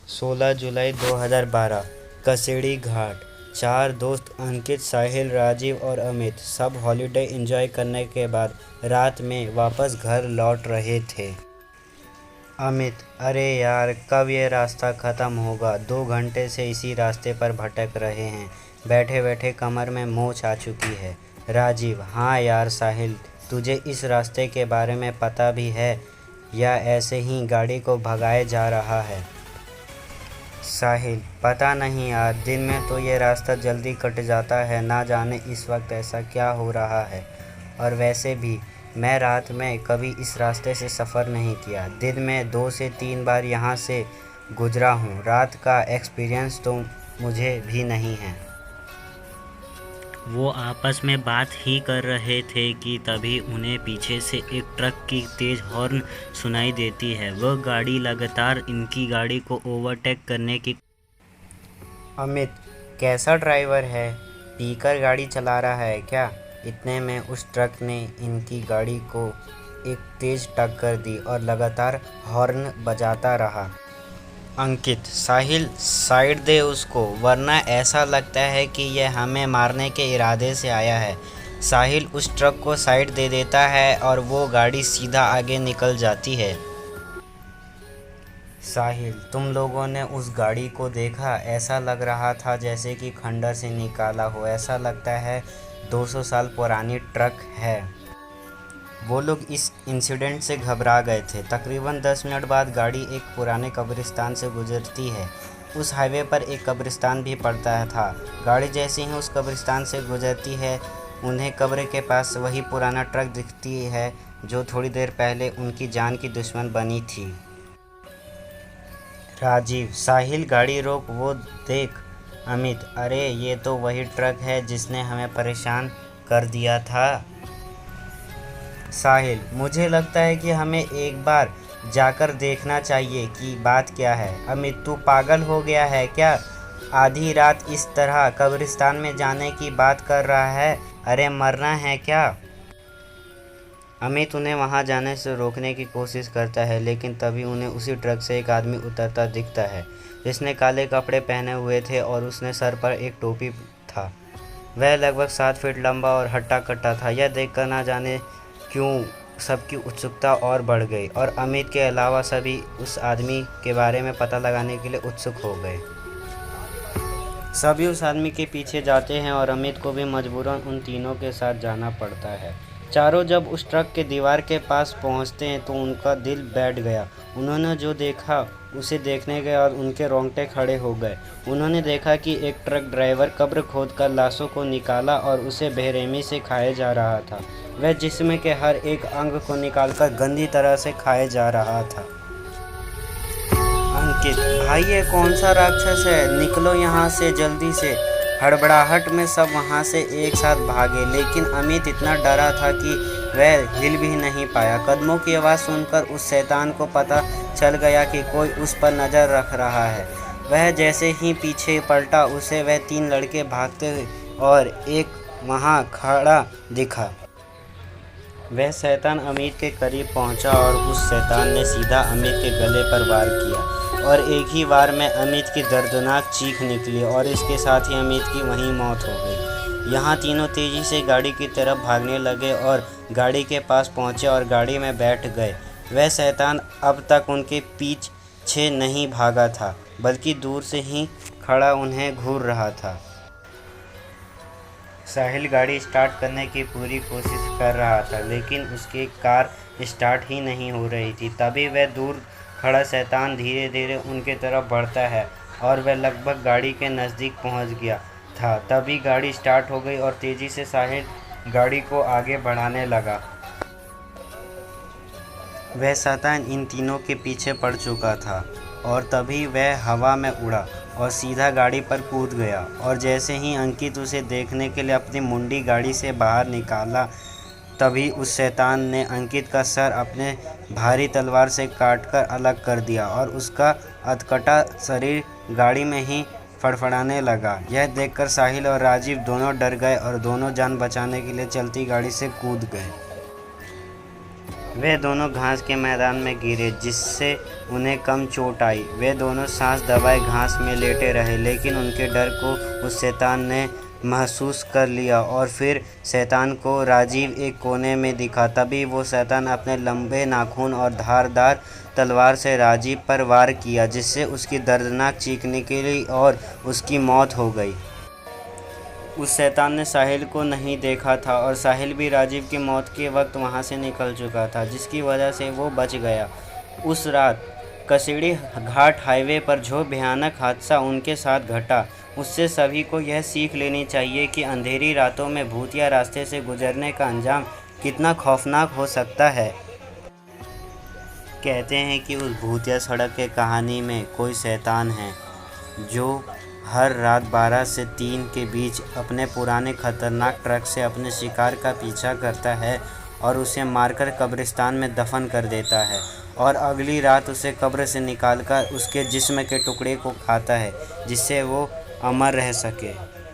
16 जुलाई 2012 कसेड़ी घाट। चार दोस्त अंकित, साहिल, राजीव और अमित सब हॉलिडे एंजॉय करने के बाद रात में वापस घर लौट रहे थे। अमित: अरे यार, कब ये रास्ता ख़त्म होगा। 2 घंटे से इसी रास्ते पर भटक रहे हैं, बैठे बैठे कमर में मोच आ चुकी है। राजीव: हाँ यार साहिल, तुझे इस रास्ते के बारे में पता भी है या ऐसे ही गाड़ी को भगाए जा रहा है। साहिल: पता नहीं यार, दिन में तो ये रास्ता जल्दी कट जाता है, ना जाने इस वक्त ऐसा क्या हो रहा है। और वैसे भी मैं रात में कभी इस रास्ते से सफ़र नहीं किया। दिन में 2 से 3 बार यहाँ से गुजरा हूँ। रात का एक्सपीरियंस तो मुझे भी नहीं है। वो आपस में बात ही कर रहे थे कि तभी उन्हें पीछे से एक ट्रक की तेज़ हॉर्न सुनाई देती है। वह गाड़ी लगातार इनकी गाड़ी को ओवरटेक करने की। अमित: कैसा ड्राइवर है, पीकर गाड़ी चला रहा है क्या। इतने में उस ट्रक ने इनकी गाड़ी को एक तेज़ टक्कर दी और लगातार हॉर्न बजाता रहा। अंकित: साहिल, साइड दे उसको, वरना ऐसा लगता है कि यह हमें मारने के इरादे से आया है। साहिल उस ट्रक को साइड दे देता है और वो गाड़ी सीधा आगे निकल जाती है। साहिल: तुम लोगों ने उस गाड़ी को देखा, ऐसा लग रहा था जैसे कि खंडर से निकाला हो। ऐसा लगता है 200 साल पुरानी ट्रक है। वो लोग इस इंसिडेंट से घबरा गए थे। तकरीबन 10 मिनट बाद गाड़ी एक पुराने कब्रिस्तान से गुजरती है। उस हाईवे पर एक कब्रिस्तान भी पड़ता था। गाड़ी जैसे ही उस कब्रिस्तान से गुजरती है, उन्हें कब्र के पास वही पुराना ट्रक दिखती है जो थोड़ी देर पहले उनकी जान की दुश्मन बनी थी। राजीव: साहिल, गाड़ी रोक, वो देख। अमित: अरे ये तो वही ट्रक है जिसने हमें परेशान कर दिया था। साहिल: मुझे लगता है कि हमें एक बार जाकर देखना चाहिए कि बात क्या है। अमित: तू पागल हो गया है क्या, आधी रात इस तरह कब्रिस्तान में जाने की बात कर रहा है। अरे मरना है क्या। अमित उन्हें वहां जाने से रोकने की कोशिश करता है, लेकिन तभी उन्हें उसी ट्रक से एक आदमी उतरता दिखता है जिसने काले कपड़े पहने हुए थे और उसने सर पर एक टोपी था। वह लगभग 7 फीट लंबा और हट्टा कट्टा था। यह देखकर ना जाने क्यों सबकी उत्सुकता और बढ़ गई और अमित के अलावा सभी उस आदमी के बारे में पता लगाने के लिए उत्सुक हो गए। सभी उस आदमी के पीछे जाते हैं और अमित को भी मजबूरन उन तीनों के साथ जाना पड़ता है। चारों जब उस ट्रक के दीवार के पास पहुंचते हैं तो उनका दिल बैठ गया। उन्होंने जो देखा उसे देखने के बाद उनके रोंगटे खड़े हो गए। उन्होंने देखा कि एक ट्रक ड्राइवर कब्र खोदकर लाशों को निकाला और उसे बेरहमी से खाया जा रहा था। वह जिस्म के हर एक अंग को निकालकर गंदी तरह से खाया जा रहा था। अंकित: भाई ये कौन सा राक्षस है, निकलो यहाँ से जल्दी से। हड़बड़ाहट में सब वहाँ से एक साथ भागे, लेकिन अमित इतना डरा था कि वह हिल भी नहीं पाया। कदमों की आवाज़ सुनकर उस शैतान को पता चल गया कि कोई उस पर नज़र रख रहा है। वह जैसे ही पीछे पलटा, उसे वह 3 लड़के भागते हुए और एक वहाँ खड़ा दिखा। वह शैतान अमित के करीब पहुंचा और उस शैतान ने सीधा अमित के गले पर वार किया और एक ही वार में अमित की दर्दनाक चीख निकली और इसके साथ ही अमित की वहीं मौत हो गई। यहाँ तीनों तेज़ी से गाड़ी की तरफ भागने लगे और गाड़ी के पास पहुँचे और गाड़ी में बैठ गए। वह शैतान अब तक उनके पीछे नहीं भागा था, बल्कि दूर से ही खड़ा उन्हें घूर रहा था। साहिल गाड़ी स्टार्ट करने की पूरी कोशिश कर रहा था, लेकिन उसकी कार स्टार्ट ही नहीं हो रही थी। तभी वह दूर खड़ा शैतान धीरे धीरे उनके तरफ बढ़ता है और वह लगभग गाड़ी के नज़दीक पहुंच गया था। तभी गाड़ी स्टार्ट हो गई और तेज़ी से साहिल गाड़ी को आगे बढ़ाने लगा। वह शैतान इन तीनों के पीछे पड़ चुका था और तभी वह हवा में उड़ा और सीधा गाड़ी पर कूद गया। और जैसे ही अंकित उसे देखने के लिए अपनी मुंडी गाड़ी से बाहर निकाला, तभी उस शैतान ने अंकित का सर अपने भारी तलवार से काटकर अलग कर दिया और उसका अधकटा शरीर गाड़ी में ही फड़फड़ाने लगा। यह देखकर साहिल और राजीव दोनों डर गए और दोनों जान बचाने के लिए चलती गाड़ी से कूद गए। वे दोनों घास के मैदान में गिरे जिससे उन्हें कम चोट आई। वे दोनों सांस दबाए घास में लेटे रहे, लेकिन उनके डर को उस शैतान ने महसूस कर लिया और फिर शैतान को राजीव एक कोने में दिखा। तभी वो शैतान अपने लंबे नाखून और धारदार तलवार से राजीव पर वार किया, जिससे उसकी दर्दनाक चीख निकली और उसकी मौत हो गई। उस शैतान ने साहिल को नहीं देखा था और साहिल भी राजीव की मौत के वक्त वहां से निकल चुका था, जिसकी वजह से वो बच गया। उस रात कसीड़ी घाट हाईवे पर जो भयानक हादसा उनके साथ घटा, उससे सभी को यह सीख लेनी चाहिए कि अंधेरी रातों में भूतिया रास्ते से गुजरने का अंजाम कितना खौफनाक हो सकता है। कहते हैं कि उस भूतिया सड़क के कहानी में कोई शैतान है जो हर रात 12 से 3 के बीच अपने पुराने खतरनाक ट्रक से अपने शिकार का पीछा करता है और उसे मारकर कब्रिस्तान में दफन कर देता है और अगली रात उसे कब्र से निकालकर उसके जिस्म के टुकड़े को खाता है, जिससे वो अमर रह सके।